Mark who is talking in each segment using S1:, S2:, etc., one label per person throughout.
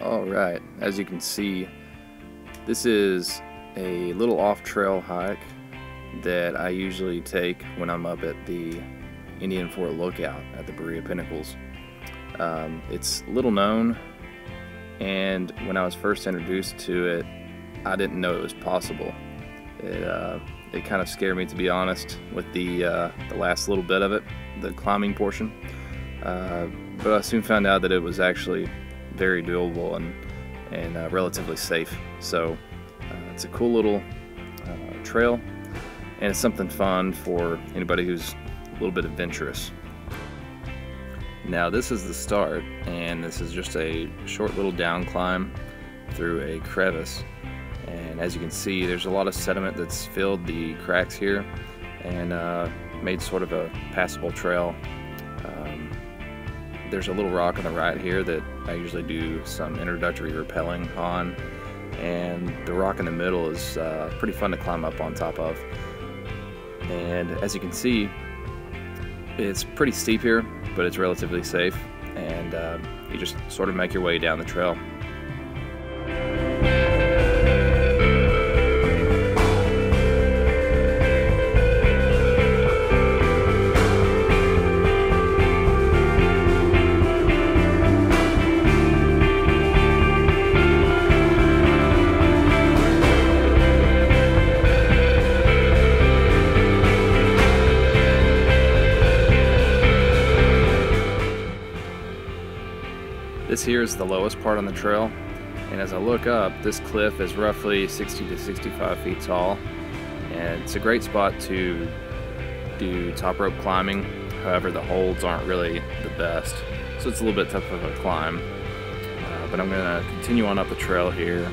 S1: Alright, as you can see, this is a little off-trail hike that I usually take when I'm up at the Indian Fort Lookout at the Berea Pinnacles. It's little known, and when I was first introduced to it, I didn't know it was possible. It kind of scared me, to be honest, with the last little bit of it, the climbing portion. But I soon found out that it was actually very doable and relatively safe. So it's a cool little trail, and it's something fun for anybody who's a little bit adventurous. Now this is the start, and this is just a short little down climb through a crevice. And as you can see, there's a lot of sediment that's filled the cracks here and made sort of a passable trail. There's a little rock on the right here that I usually do some introductory rappelling on, and the rock in the middle is pretty fun to climb up on top of. And as you can see, it's pretty steep here, but it's relatively safe, and you just sort of make your way down the trail. This here is the lowest part on the trail, and as I look up, this cliff is roughly 60 to 65 feet tall, and it's a great spot to do top rope climbing. However, the holds aren't really the best, so it's a little bit tough of a climb. But I'm going to continue on up the trail here,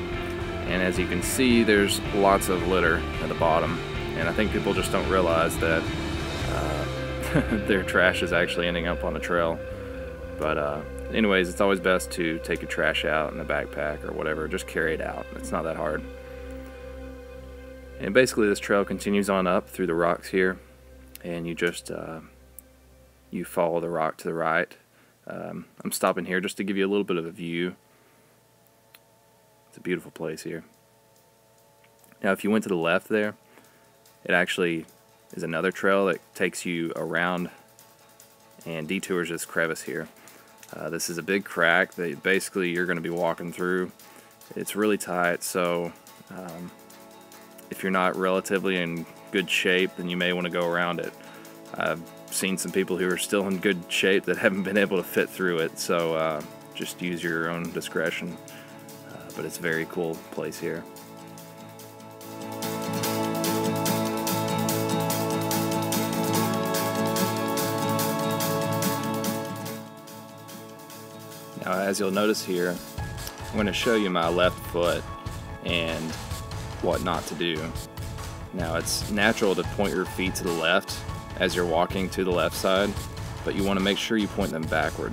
S1: and as you can see, there's lots of litter at the bottom, and I think people just don't realize that their trash is actually ending up on the trail. But anyways, it's always best to take your trash out in a backpack or whatever. Just carry it out. It's not that hard. And basically this trail continues on up through the rocks here, and you just you follow the rock to the right. I'm stopping here just to give you a little bit of a view. It's a beautiful place here. Now if you went to the left there, it actually is another trail that takes you around and detours this crevice here. This is a big crack that basically you're going to be walking through. It's really tight, so if you're not relatively in good shape, then you may want to go around it. I've seen some people who are still in good shape that haven't been able to fit through it, so just use your own discretion. But it's a very cool place here. Now, as you'll notice here, I'm going to show you my left foot and what not to do. Now, it's natural to point your feet to the left as you're walking to the left side, but you want to make sure you point them backward.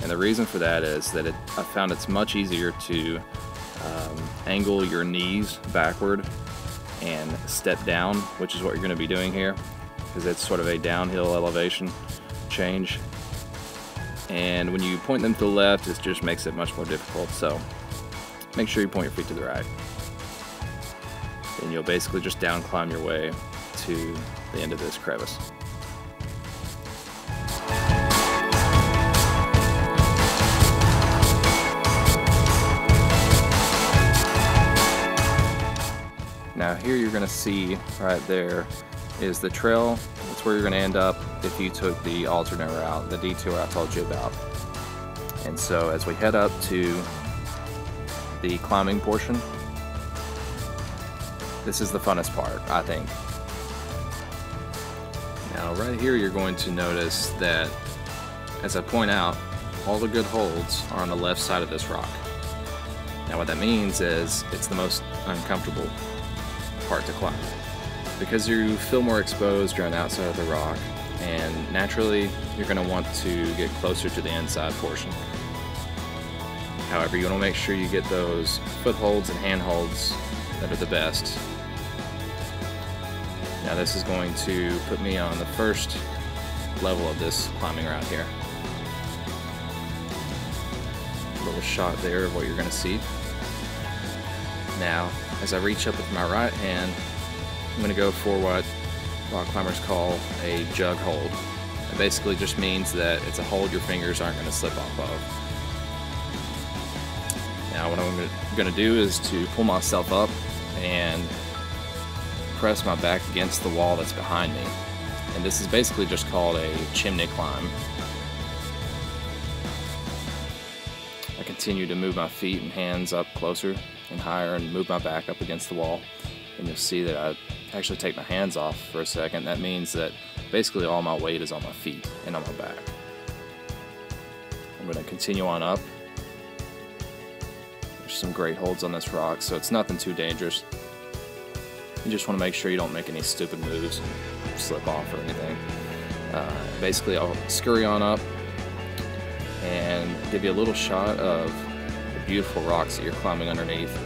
S1: And the reason for that is that I found it's much easier to angle your knees backward and step down, which is what you're going to be doing here, because it's sort of a downhill elevation change. And when you point them to the left, it just makes it much more difficult. So make sure you point your feet to the right. And you'll basically just down climb your way to the end of this crevice. Now here you're going to see right there is the trail. That's where you're going to end up if you took the alternate route, the detour I told you about. And so as we head up to the climbing portion, this is the funnest part, I think. Now right here you're going to notice that, as I point out, all the good holds are on the left side of this rock. Now what that means is it's the most uncomfortable part to climb, because you feel more exposed, you're on the outside of the rock, and naturally you're going to want to get closer to the inside portion. However, you want to make sure you get those footholds and handholds that are the best. Now this is going to put me on the first level of this climbing route here. A little shot there of what you're going to see. Now, as I reach up with my right hand, I'm going to go for what rock climbers call a jug hold. It basically just means that it's a hold your fingers aren't going to slip off of. Now what I'm going to do is to pull myself up and press my back against the wall that's behind me. And this is basically just called a chimney climb. I continue to move my feet and hands up closer and higher and move my back up against the wall. And you'll see that I actually take my hands off for a second. That means that basically all my weight is on my feet and on my back. I'm going to continue on up. There's some great holds on this rock, so it's nothing too dangerous. You just want to make sure you don't make any stupid moves and slip off or anything. Basically, I'll scurry on up and give you a little shot of the beautiful rocks that you're climbing underneath.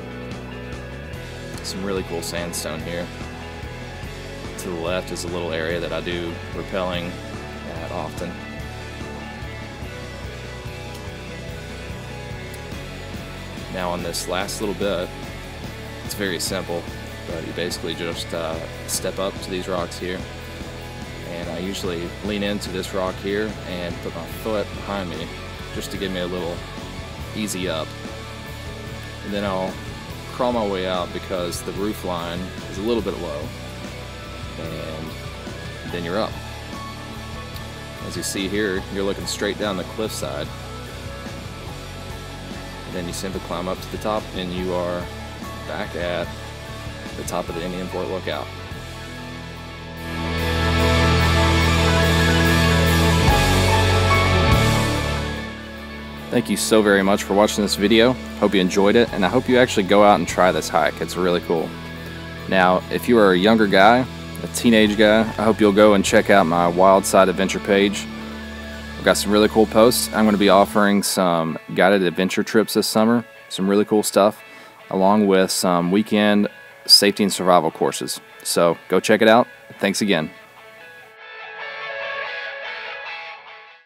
S1: Some really cool sandstone here. To the left is a little area that I do rappelling at often. Now on this last little bit, it's very simple, but you basically just step up to these rocks here, and I usually lean into this rock here and put my foot behind me just to give me a little easy up. And then I'll crawl my way out because the roof line is a little bit low, and then you're up. As you see here, you're looking straight down the cliffside. And then you simply climb up to the top and you are back at the top of the Indian Fort Lookout. Thank you so very much for watching this video. Hope you enjoyed it, and I hope you actually go out and try this hike. It's really cool. Now, if you are a younger guy, a teenage guy, I hope you'll go and check out my Wild Side Adventure page. I've got some really cool posts. I'm going to be offering some guided adventure trips this summer, some really cool stuff, along with some weekend safety and survival courses. So go check it out. Thanks again.